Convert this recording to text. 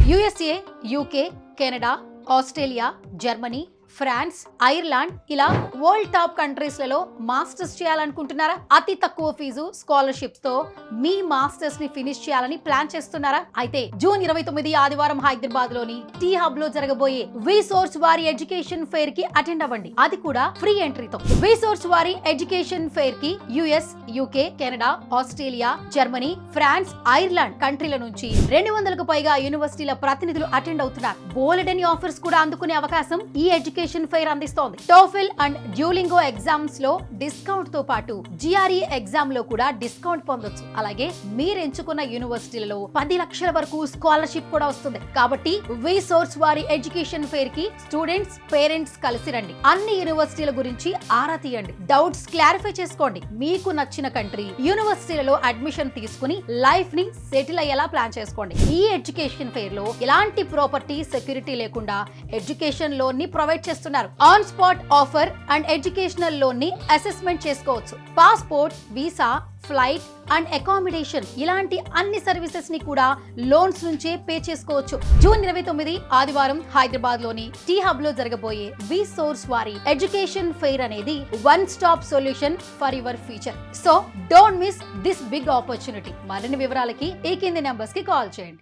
USA, UK, Canada, Australia, Germany, France, Ireland ఇలా world top countries లలో masters చేయాలనుకుంటున్నారా? అతి తక్కువ ఫీజు స్కాలర్షిప్స్ తో మీ మాస్టర్స్ ని ఫినిష్ చేయాలని ప్లాన్ చేస్తున్నారా? అయితే జూన్ 29 ఆదివారం హైదరాబాద్ లోని టీ హబ్ లో జరగబోయే విసోర్స్ వారి ఎడ్యుకేషన్ ఫెయిర్ కి అటెండ్ అవ్వండి. అది కూడా ఫ్రీ ఎంట్రీతో. విసోర్స్ వారి ఎడ్యుకేషన్ ఫెయిర్ కి US, UK, Canada, Australia, Germany, France, Ireland కంట్రీల నుంచి 200కు పైగా యూనివర్సిటీల ప్రతినిధులు అటెండ్ అవుతున్నారు. బోలెడని ఆఫర్స్ కూడా అందుకునే అవకాశం ఈ ఎడ్యుకేషన్ ఫెయిర్ అందిస్తోంది. టోఫెల్ అండ్ డ్యూలింగో ఎగ్జామ్స్ లో డిస్కౌంట్ తో పాటు జిఆర్ఈ ఎగ్జామ్ లో కూడా డిస్కౌంట్ పొందొచ్చు. అలాగే మీరు ఎంచుకున్న యూనివర్సిటీలలో 10 లక్షల వరకు స్కాలర్షిప్ కూడా వస్తుంది. కాబట్టి విసోర్స్ వారి ఎడ్యుకేషన్ ఫెయిర్ కి స్టూడెంట్స్, పేరెంట్స్ కలిసి రండి. అన్ని యూనివర్సిటీల గురించి ఆరా తీయండి. డౌట్స్ క్లారిఫై చేసుకోండి. మీకు నచ్చిన కంట్రీ యూనివర్సిటీలలో అడ్మిషన్ తీసుకుని లైఫ్ ని సెటిల్ అయ్యేలా ప్లాన్ చేసుకోండి. ఈ ఎడ్యుకేషన్ ఫెయిర్ లో ఎలాంటి ప్రాపర్టీ సెక్యూరిటీ లేకుండా ఎడ్యుకేషన్ లోన్ ని ప్రొవైడ్ చేస్తున్నారు. On spot offer and educational loan ని అసెస్మెంట్ చేసుకోవచ్చు. Passport, visa, flight and accommodation ఇలాంటి అన్ని సర్వీసెస్ ని కూడా లోన్స్ నుంచే పే చేసుకోవచ్చు. జూన్ 29 ఆదివారం హైదరాబాద్ లోని టీ హబ్ లో జరగబోయే విసోర్స్ వారి ఎడ్యుకేషన్ ఫెయిర్ అనేది one stop solution for your future. So don't miss this big opportunity. మరిన్ని వివరాలకి ఈ కింది నెంబర్స్ కి కాల్ చేయండి.